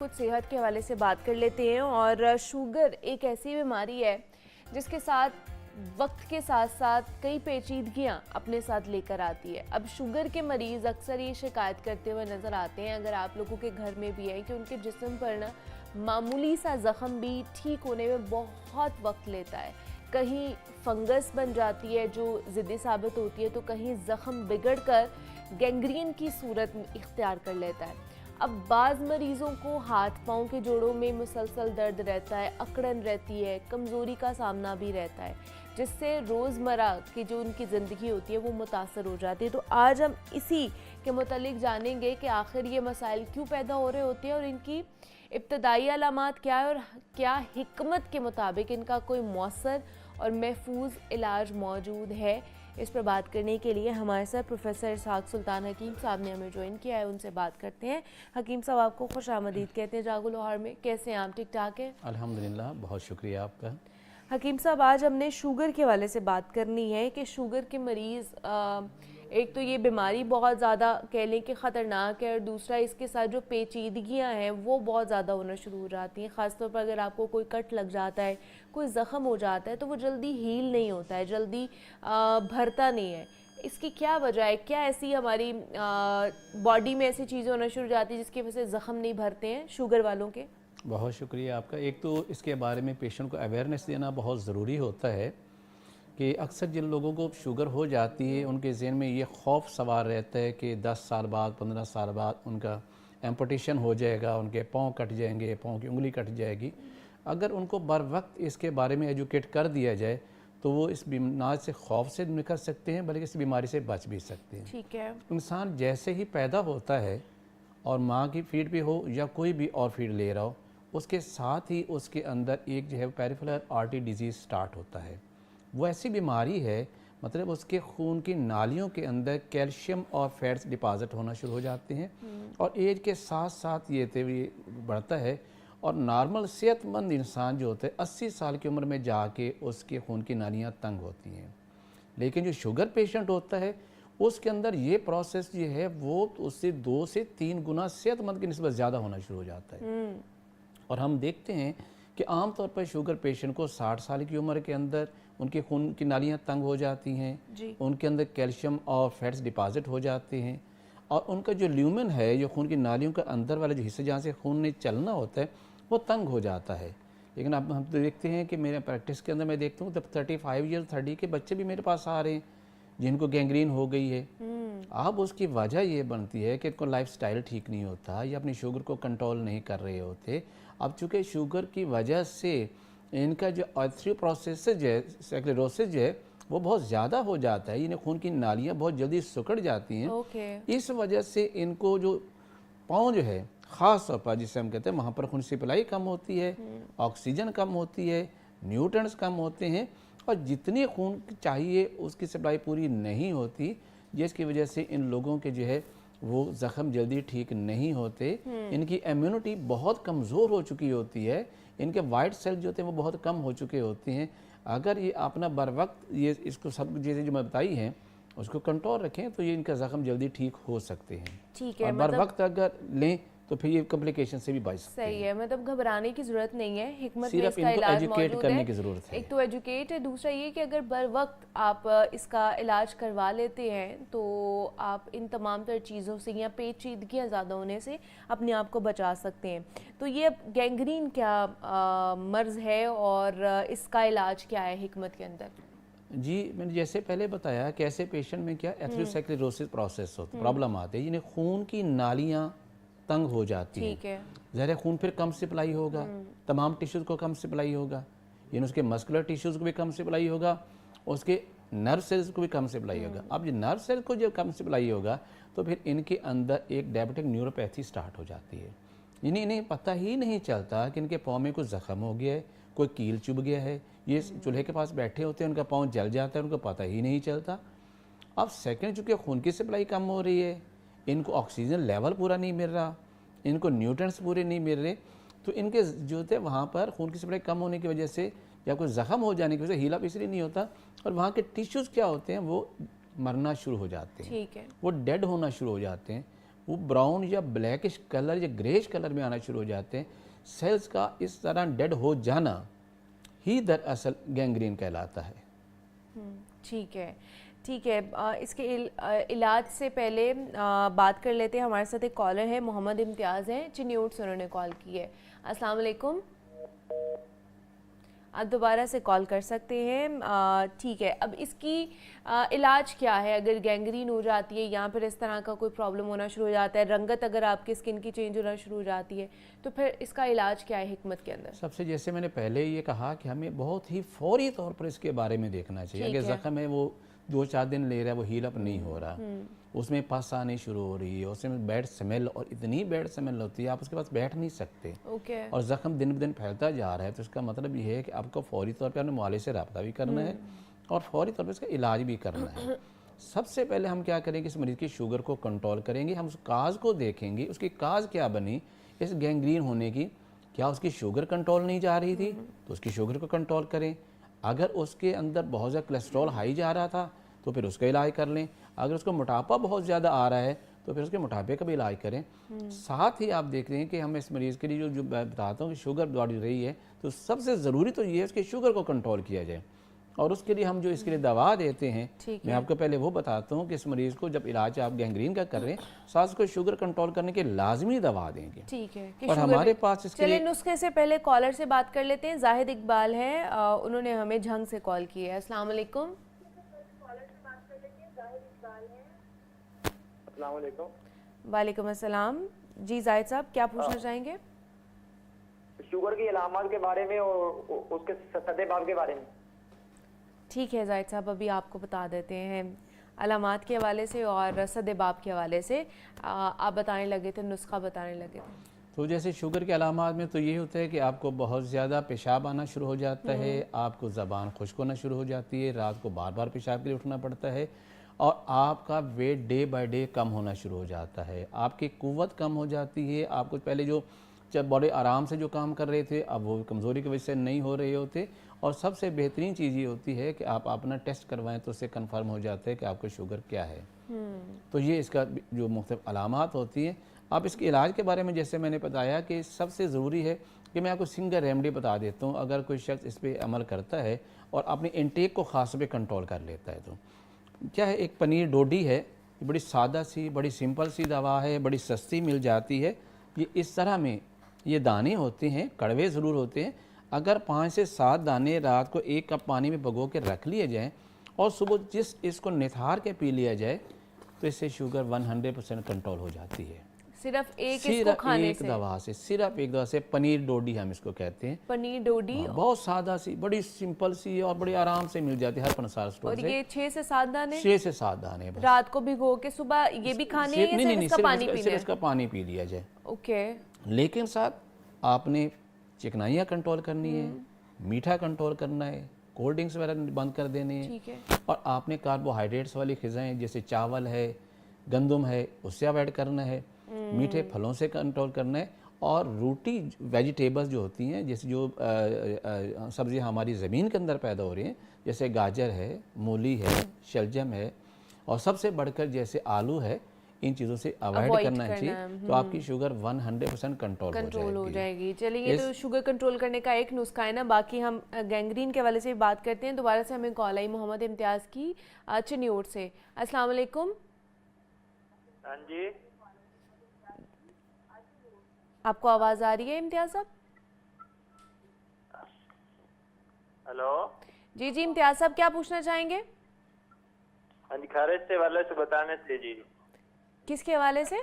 कुछ सेहत के हवाले से बात कर लेते हैं। और शुगर एक ऐसी बीमारी है जिसके साथ वक्त के साथ साथ कई पेचीदगियां अपने साथ लेकर आती है। अब शुगर के मरीज़ अक्सर ये शिकायत करते हुए नज़र आते हैं, अगर आप लोगों के घर में भी है, कि उनके जिस्म पर ना मामूली सा ज़ख्म भी ठीक होने में बहुत वक्त लेता है। कहीं फंगस बन जाती है जो ज़िद्दी साबित होती है, तो कहीं ज़ख्म बिगड़ कर गैंग्रीन की सूरत इख्तियार कर लेता है। अब बाज़ मरीज़ों को हाथ पाँव के जोड़ों में मुसलसल दर्द रहता है, अकड़न रहती है, कमज़ोरी का सामना भी रहता है, जिससे रोज़मर्रा की जो उनकी ज़िंदगी होती है वो मुतासर हो जाती है। तो आज हम इसी के मुतालिक जानेंगे कि आखिर ये मसाइल क्यों पैदा हो रहे होते हैं और इनकी इब्तदाई अलामात क्या है और क्या हिकमत के मुताबिक इनका कोई मौसर और महफूज इलाज मौजूद है। इस पर बात करने के लिए हमारे साथ प्रोफेसर इसहाक सुल्तान हकीम साहब ने हमें ज्वाइन किया है, उनसे बात करते हैं। हकीम साहब, आपको खुश आमदीद कहते हैं जागो लाहौर में। कैसे हैं आप? ठीक ठाक है? अल्हम्दुलिल्लाह, बहुत शुक्रिया आपका। हकीम साहब, आज हमने शुगर के हवाले से बात करनी है कि शुगर के मरीज़, एक तो ये बीमारी बहुत ज़्यादा कह लें कि ख़तरनाक है, और दूसरा इसके साथ जो पेचीदगियां हैं वो बहुत ज़्यादा होना शुरू हो जाती हैं। ख़ासतौर पर अगर आपको कोई कट लग जाता है, कोई ज़ख़म हो जाता है, तो वो जल्दी हील नहीं होता है, जल्दी भरता नहीं है। इसकी क्या वजह है? क्या ऐसी हमारी बॉडी में ऐसी चीज़ें होना शुरू हो जाती है जिसकी वजह से ज़ख़म नहीं भरते हैं शुगर वालों के? बहुत शुक्रिया आपका। एक तो इसके बारे में पेशेंट को अवेयरनेस देना बहुत ज़रूरी होता है कि अक्सर जिन लोगों को शुगर हो जाती है उनके ज़हन में ये खौफ सवार रहता है कि 10 साल बाद 15 साल बाद उनका एम्पुटेशन हो जाएगा, उनके पाँव कट जाएंगे, पाँव की उंगली कट जाएगी। अगर उनको बर वक्त इसके बारे में एजुकेट कर दिया जाए तो वो इस बीमारी से खौफ से निकल सकते हैं, बल्कि इस बीमारी से बच भी सकते हैं। ठीक है। इंसान जैसे ही पैदा होता है और माँ की फीड पे हो या कोई भी और फीड ले रहा हो, उसके साथ ही उसके अंदर एक जो है पेरिफेरल आर्टरी डिजीज़ स्टार्ट होता है। वो ऐसी बीमारी है, मतलब उसके खून की नालियों के अंदर कैल्शियम और फैट्स डिपॉजिट होना शुरू हो जाते हैं, और एज के साथ साथ ये बढ़ता है। और नॉर्मल सेहतमंद इंसान जो होता है 80 साल की उम्र में जाके उसके खून की नालियाँ तंग होती हैं। लेकिन जो शुगर पेशेंट होता है उसके अंदर ये प्रोसेस जो है वो उससे 2 से 3 गुना सेहतमंद की निस्बत ज़्यादा होना शुरू हो जाता है। और हम देखते हैं कि आम तौर पर शुगर पेशेंट को 60 साल की उम्र के अंदर उनके खून की नालियाँ तंग हो जाती हैं, उनके अंदर कैल्शियम और फैट्स डिपॉजिट हो जाते हैं, और उनका जो ल्यूमेन है, जो खून की नालियों का अंदर वाला जो हिस्सा जहाँ से खून ने चलना होता है, वो तंग हो जाता है। लेकिन अब हम तो देखते हैं कि मेरे प्रैक्टिस के अंदर मैं देखता हूँ तब 35 ईयर 30 के बच्चे भी मेरे पास आ रहे हैं जिनको गैंग्रीन हो गई है। अब उसकी वजह ये बनती है कि इनको लाइफ स्टाइल ठीक नहीं होता या अपनी शुगर को कंट्रोल नहीं कर रहे होते। अब चूँकि शुगर की वजह से इनका जो आर्थ्रोप्रोसेस है, स्क्लेरोसिस है, वो बहुत ज़्यादा हो जाता है। इन्हें खून की नालियाँ बहुत जल्दी सिकुड़ जाती हैं। इस वजह से इनको जो पाँव जो है ख़ास तौर पर जिसे हम कहते हैं वहाँ पर खून सप्लाई कम होती है, ऑक्सीजन कम होती है, न्यूट्रिएंट्स कम होते हैं, और जितनी खून चाहिए उसकी सप्लाई पूरी नहीं होती, जिसकी वजह से इन लोगों के जो है वो ज़ख़म जल्दी ठीक नहीं होते। इनकी इम्यूनिटी बहुत कमज़ोर हो चुकी होती है, इनके वाइट सेल जो होते हैं वो बहुत कम हो चुके होते हैं। अगर ये अपना बर वक्त ये इसको सब चीज़ें जो मैं बताई हैं उसको कंट्रोल रखें तो ये इनका ज़ख़म जल्दी ठीक हो सकते हैं। ठीक है, और बर वक्त अगर लें तो फिर ये कॉम्प्लिकेशन से भी बच सकते हैं। सही है, मतलब घबराने की ज़रूरत नहीं है, हिकमत में सिर्फ इसका इनको इलाज एजुकेट मौजूद करने है। की ज़रूरत है। एक तो एजुकेट है, दूसरा ये कि अगर बर वक्त आप इसका इलाज करवा लेते हैं तो आप इन तमाम तर चीज़ों से या पेचीदगियाँ ज़्यादा होने से अपने आप को बचा सकते हैं। तो ये अब गैंग्रीन क्या मर्ज़ है और इसका इलाज क्या है हिकमत के अंदर? जी, मैंने जैसे पहले बताया कि ऐसे पेशेंट में क्या एथेरोस्क्लेरोसिस प्रोसेस होता प्रॉब्लम आती है, जिन्हें खून की नालियाँ तंग हो जाती हैं। ठीक है। ज़ाहिर खून फिर कम सप्लाई होगा, तमाम टिश्यूज़ को कम सप्लाई होगा, यानी उसके मस्कुलर टिश्यूज़ को भी कम सप्लाई होगा, उसके नर्व सेल्स को भी कम सप्लाई होगा। अब ये नर्व सेल्स को जब कम सप्लाई होगा तो फिर इनके अंदर एक डायबिटिक न्यूरोपैथी स्टार्ट हो जाती है। यानी इन्हें पता ही नहीं चलता कि इनके पाँव में कुछ ज़ख़म हो गया है, कोई कील चुभ गया है। ये चूल्हे के पास बैठे होते हैं, उनका पाँव जल जाता है, उनको पता ही नहीं चलता। अब सेकंड, चूँकि खून की सप्लाई कम हो रही है, इनको ऑक्सीजन लेवल पूरा नहीं मिल रहा, इनको न्यूट्रिएंट्स पूरे नहीं मिल रहे, तो इनके जो थे वहाँ पर खून की सप्लाई कम होने की वजह से या कोई ज़ख़म हो जाने की वजह से हील अप इसलिए नहीं होता, और वहाँ के टिश्यूज़ क्या होते हैं वो मरना शुरू हो जाते हैं। ठीक है। वो डेड होना शुरू हो जाते हैं। वो ब्राउन या ब्लैकिश कलर या ग्रेश कलर में आना शुरू हो जाते हैं। सेल्स का इस तरह डेड हो जाना ही दरअसल गैंग्रीन कहलाता है। ठीक है, ठीक है। इसके इलाज से पहले बात कर लेते हैं। हमारे साथ एक कॉलर है, मोहम्मद इम्तियाज़ हैं, चिन्यूट से उन्होंने कॉल की है। अस्सलाम वालेकुम, आप दोबारा से कॉल कर सकते हैं। ठीक है, अब इसकी इलाज क्या है? अगर गैंग्रीन हो जाती है या फिर इस तरह का कोई प्रॉब्लम होना शुरू हो जाता है, रंगत अगर आपकी स्किन की चेंज होना शुरू हो जाती है, तो फिर इसका इलाज क्या है हिकमत के अंदर? सबसे जैसे मैंने पहले ये कहा कि हमें बहुत ही फौरी तौर पर इसके बारे में देखना चाहिए। अगर ज़ख्म है वो 2-4 दिन ले रहा है, वो हील अप नहीं हो रहा, उसमें पस आनी शुरू हो रही है, उसमें बैड स्मेल, और इतनी बैड स्मेल होती है आप उसके पास बैठ नहीं सकते, और ज़ख्म दिन ब दिन फैलता जा रहा है, तो इसका मतलब ये है कि आपको फौरी तौर पर अपने मुआलिज से रब्ता भी करना है और फौरी तौर पर इसका इलाज भी करना है। सबसे पहले हम क्या करेंगे, इस मरीज़ की शुगर को कंट्रोल करेंगे। हम उस काज को देखेंगे, उसकी काज क्या बनी इस गैंग्रीन होने की। क्या उसकी शुगर कंट्रोल नहीं जा रही थी, तो उसकी शुगर को कंट्रोल करें। अगर उसके अंदर बहुत ज़्यादा कोलेस्ट्रॉल हाई जा रहा था तो फिर उसका इलाज कर लें। अगर उसको मोटापा बहुत ज़्यादा आ रहा है तो फिर उसके मोटापे का भी इलाज करें। साथ ही आप देख रहे हैं कि हम इस मरीज़ के लिए जो बताता हूँ कि शुगर बढ़ रही है, तो सबसे ज़रूरी तो ये है उसकी शुगर को कंट्रोल किया जाए, और उसके लिए हम जो इसके लिए दवा देते हैं, मैं आपको पहले वो बताता हूँ कि इस मरीज़ को जब इलाज आप गैंग्रीन का कर रहे हैं, साथ को शुगर कंट्रोल करने के लाजमी दवा देंगे। ठीक है, और हमारे पास इसके चलिए नुस्खे से पहले कॉलर से बात कर लेते हैं। जाहिद इकबाल है, उन्होंने हमें झंग से कॉल की है। अस्सलाम वालेकुम। वालेकुम अस्सलाम। जी जाहिद साहब, क्या पूछना चाहेंगे? शुगर की अलामत के बारे में और उसके सदे बाब के बारे में। ठीक है जाहिद साहब, अभी आपको बता देते हैं अलामात के हवाले से और सदे बाब के हवाले से। आप बताने लगे थे, नुस्खा बताने लगे थे। तो जैसे शुगर के अलामात में तो ये होता है कि आपको बहुत ज़्यादा पेशाब आना शुरू हो जाता है, आपको ज़बान खुश्क होना शुरू हो जाती है, रात को बार बार पेशाब के लिए उठना पड़ता है, और आपका वेट डे बाय डे कम होना शुरू हो जाता है, आपकी कुव्वत कम हो जाती है। आपको पहले जो जब बड़े आराम से जो काम कर रहे थे, अब वो कमज़ोरी की वजह से नहीं हो रहे होते। और सबसे बेहतरीन चीज़ ये होती है कि आप अपना टेस्ट करवाएं तो उससे कंफर्म हो जाता है कि आपको शुगर क्या है। तो ये इसका जो मुख्तलिफ अलामात होती हैं। आप इसके इलाज के बारे में जैसे मैंने बताया कि सबसे ज़रूरी है कि मैं आपको सिंगल रेमेडी बता देता हूँ। अगर कोई शख्स इस पर अमल करता है और अपने इंटेक को ख़ास पे कंट्रोल कर लेता है, तो क्या है, एक पनीर डोडी है, ये बड़ी सादा सी, बड़ी सिंपल सी दवा है, बड़ी सस्ती मिल जाती है। ये इस तरह में ये दाने होते हैं, कड़वे ज़रूर होते हैं। अगर 5 से 7 दाने रात को 1 कप पानी में भिगो के रख लिए जाएँ और सुबह जिस इसको निथार के पी लिया जाए, तो इससे शुगर 100% कंट्रोल हो जाती है। सिर्फ इसको खाने से? दवा से, सिर्फ एक दवा से। पनीर डोडी हम इसको कहते हैं। पनीर डोडी बहुत सादा सी, बड़ी सिंपल सी और बड़ी आराम से मिल जाती है हर पनसार स्टोर से। और ये 6 से 7 दाने? 6 से 7 दाने बस। रात को भिगो के सुबह ये भी खाने हैं या सिर्फ इसका पानी पीना है? सिर्फ इसका पानी पी लिया जाए। ओके। लेकिन साथ आपने चिकनाइयाँ कंट्रोल करनी है, मीठा कंट्रोल करना है, कोल्ड ड्रिंक्स वगैरह बंद कर देने हैं। ठीक है। और आपने कार्बोहाइड्रेट्स वाली ग़िज़ाएँ जैसे चावल है, गंदम है, उससे अवॉइड करना है। मीठे फलों से कंट्रोल करना है। और रोटी वेजिटेबल्स जो होती हैं, जैसे जो सब्ज़ियाँ हमारी ज़मीन के अंदर पैदा हो रही हैं, जैसे गाजर है, मूली है, शलजम है, और सबसे बढ़कर जैसे आलू है, इन चीज़ों से अवॉइड करना चाहिए। तो आपकी शुगर 100% कंट्रोल हो जाएगी। चलिए, तो शुगर कंट्रोल करने का एक नुस्खा है ना। बाकी हम गैंग्रीन के वाले से भी बात करते हैं। दोबारा से हमें कॉल आई मोहम्मद इम्तियाज़ की चिन्यूट से। अस्सलाम वालेकुम। हाँ जी, आपको आवाज़ आ रही है इम्तियाज़ साहब? हेलो। जी जी इम्तियाज़ साहब, क्या पूछना चाहेंगे? हाँ जी, खारिज के वाले से बताने से जी। किसके हवाले से?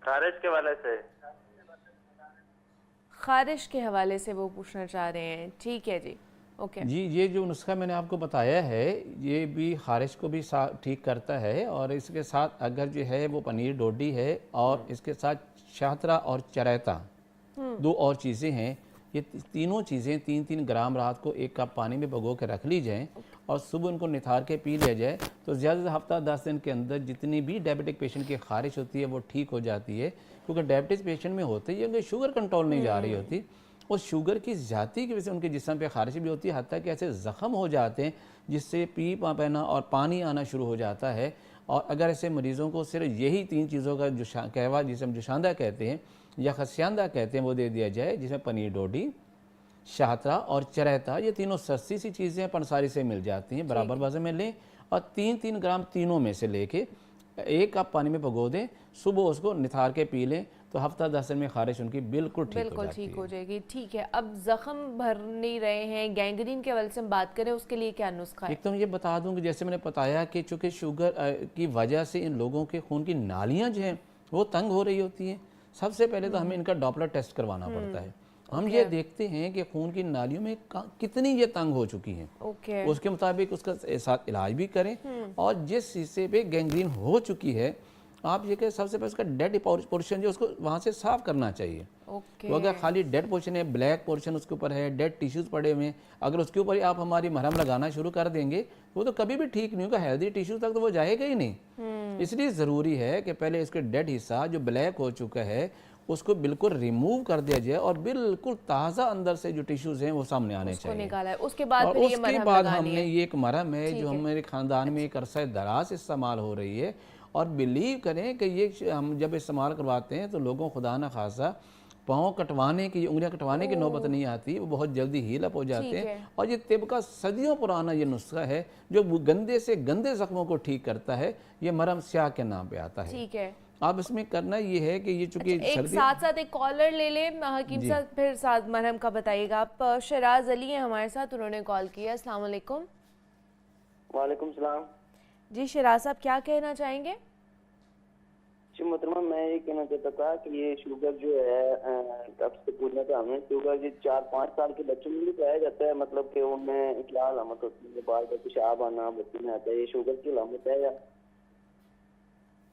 खारिज के वाले से। खारिश के हवाले से वो पूछना चाह रहे हैं। ठीक है जी, ओके जी। ये जो नुस्खा मैंने आपको बताया है, ये भी खारिश को भी ठीक करता है। और इसके साथ अगर जो है वो पनीर डोडी है, और इसके साथ शाहतरा और चरैता 2 और चीज़ें हैं। ये तीनों चीज़ें 3-3 ग्राम रात को 1 कप पानी में भिगो के रख ली जाएँ और सुबह उनको निथार के पी लिया जाए, तो ज़्यादा हफ्ता 10 दिन के अंदर जितनी भी डायबिटिक पेशेंट की खारिश होती है वो ठीक हो जाती है। क्योंकि डायबिटीज़ पेशेंट में होते ही उनकी शुगर कंट्रोल नहीं जा रही होती, और शुगर की ज़्यादती की वजह से उनके जिस्म पे खारिश भी होती है, हत्ता कि ऐसे ज़ख्म हो जाते हैं जिससे पी पाना और पानी आना शुरू हो जाता है। और अगर ऐसे मरीज़ों को सिर्फ यही 3 चीज़ों का जो कहवा जिसे हम जोशांदा कहते हैं या खस्यांदा कहते हैं वो दे दिया जाए, जिसमें पनीर डोडी, शाहतरा और चरैता, ये तीनों सस्ती सी चीज़ें हैं, पंसारी से मिल जाती हैं, बराबर वज़न में लें और 3-3 ग्राम तीनों में से लेके 1 कप पानी में भिगो दें, सुबह उसको निथार के पी लें तो हफ्ता 10 दिन में खारिश उनकी बिल्कुल ठीक हो जाएगी। ठीक है, अब जख्म भर नहीं रहे हैं, गैंग्रीन के हवाले से हम बात करें, उसके लिए क्या नुस्खा है? एक तो मैं ये बता दूं कि जैसे मैंने बताया कि चूँकि शुगर की वजह से इन लोगों के खून की नालियाँ जो हैं वो तंग हो रही होती हैं। सबसे पहले तो हमें इनका डॉपलर टेस्ट करवाना पड़ता है। हम ये देखते हैं कि खून की नालियों में कितनी ये तंग हो चुकी हैं, उसके मुताबिक उसका साथ इलाज भी करें और जिस हिस्से पे गैंग्रीन हो चुकी है आप ये कि सबसे पहले उसका डेड पोर्शन जो उसको वहाँ से साफ करना चाहिए। वो अगर खाली डेड पोर्शन है, ब्लैक पोर्शन उसके ऊपर है, डेड टिश्यूज पड़े हुए हैं, अगर उसके ऊपर ही आप हमारी मरहम लगाना शुरू कर देंगे वो तो कभी भी ठीक नहीं होगा, हेल्दी टिश्यू तक तो वो जाएगा ही नहीं। इसलिए ज़रूरी है कि पहले इसके डेड हिस्सा जो ब्लैक हो चुका है उसको बिल्कुल रिमूव कर दिया जाए और बिल्कुल ताज़ा अंदर से जो टिश्यूज हैं वो सामने आने चाहिए। निकाला है। उसके बाद और उसके बाद हमने ये एक मरहम है जो हमारे ख़ानदान में एक अरसा दराज इस्तेमाल हो रही है और बिलीव करें कि ये हम जब इस्तेमाल करवाते हैं तो लोगों खुदा न खासा पाँव कटवाने की, उंगलियां कटवाने की नौबत नहीं आती, वो बहुत जल्दी हील अप हो जाते हैं। और ये तिब का सदियों पुराना ये नुस्खा है जो गंदे से गंदे जख्मों को ठीक करता है। ये मरहम स्याह के नाम पे आता है। ठीक है, आप इसमें करना ये है कि ये चूंकि एक साथ साथ एक कॉलर ले लें हकीम साहब, फिर साथ मरहम का बताइएगा आप। शराज अली हैं हमारे साथ, उन्होंने कॉल किया। अस्सलाम वालेकुम। वालेकुम सलाम। जी शराज साहब क्या कहना चाहेंगे? जी मोहतरमा, मैं ये कहना चाहता था कि ये शुगर जो है आपसे पूछना था हमें, शुगर ये 4-5 साल के बच्चों में भी पाया जाता है, मतलब कि उनमें क्या अलामत होती है? बार बार पेशाब आना बच्चे में आता है, ये शुगर की अलामत है या?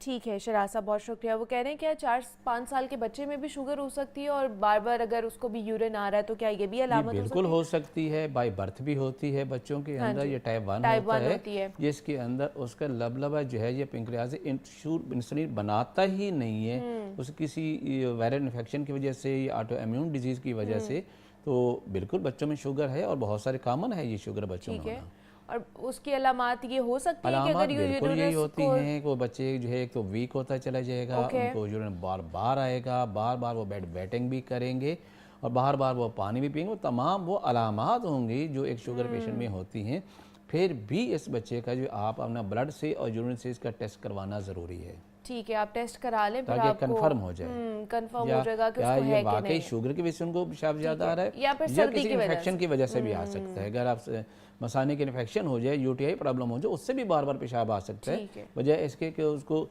ठीक है शराज साहब, बहुत शुक्रिया। वो कह रहे हैं क्या 4-5 साल के बच्चे में भी शुगर हो सकती है और बार बार अगर उसको भी यूरिन आ रहा है तो क्या ये भी अलामत बिल्कुल हो सकती है। बाय बर्थ भी होती है बच्चों के अंदर। ये टाइप 1 होता है जिसके अंदर उसका लबलबा जो है ये पेंक्रियाज इंसुलिन बनाता ही नहीं है, उस किसी वायरल इन्फेक्शन की वजह से या ऑटो इम्यून डिजीज़ की वजह से। तो बिल्कुल बच्चों में शुगर है और बहुत सारे कॉमन है ये शुगर बच्चों में होना। और उसकी अलामात ये हो सकती है कि अगर बिल्कुल यही होती हैं कि वो बच्चे जो है एक तो वीक होता चला जाएगा, उनको यूरिन बार बार आएगा, बार बार वो बेड वेटिंग भी करेंगे और बार बार वो पानी भी पिएंगे। वो तमाम वो अलामात होंगी जो एक शुगर पेशेंट में होती हैं। फिर भी इस बच्चे का जो आप अपना ब्लड से और यूरिन से इसका टेस्ट करवाना ज़रूरी है। ठीक है, आप टेस्ट करा लें ताकि कंफर्म हो जाए, कंफर्म हो जाएगा कि उसको ये वाकई शुगर की वजह से उनको पेशाब ज़्यादा आ रहा है या फिर सर्दी किसी इन्फेक्शन की वजह से भी आ सकता है। अगर आप मसाने की इन्फेक्शन हो जाए, यूटीआई प्रॉब्लम हो जाए, उससे भी बार बार पेशाब आ सकता है। वजह इसके कि उसको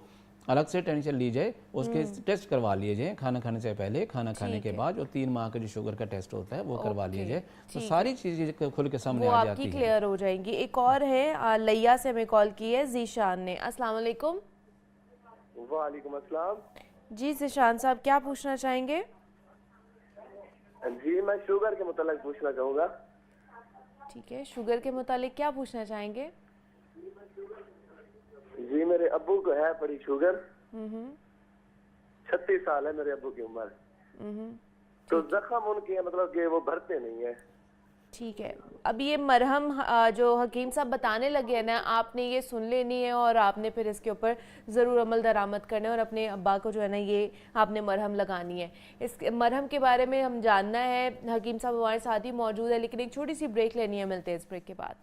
अलग से टेंशन ली जाए, उसके टेस्ट करवा लिए जाए खाना खाने से पहले, खाना खाने के बाद, और 3 माह का जो शुगर का टेस्ट होता है वो करवा लिया जाए, तो सारी चीज़ें खुल के सामने आ जाती हैं, क्लियर हो जाएंगी। एक और है लैया से हमें कॉल की है जीशान ने। अस्सलाम वालेकुम। वालेकुम अस्सलाम। जी जीशान साहब क्या पूछना चाहेंगे? जी मैं शुगर के मुतालिक पूछना चाहूँगा। ठीक है, शुगर के मुतालिक क्या पूछना चाहेंगे? जी मेरे अब्बू को है बड़ी शुगर, 36 साल है मेरे अब्बू की उम्र, तो जख्म उनके मतलब कि वो भरते नहीं है। ठीक है, अब ये मरहम जो हकीम साहब बताने लगे हैं ना, आपने ये सुन लेनी है और आपने फिर इसके ऊपर ज़रूर अमल दरामद करना है और अपने अब्बा को जो है ना ये आपने मरहम लगानी है। इस मरहम के बारे में हम जानना है, हकीम साहब हमारे साथ ही मौजूद है, लेकिन एक छोटी सी ब्रेक लेनी है, मिलते हैं इस ब्रेक के बाद।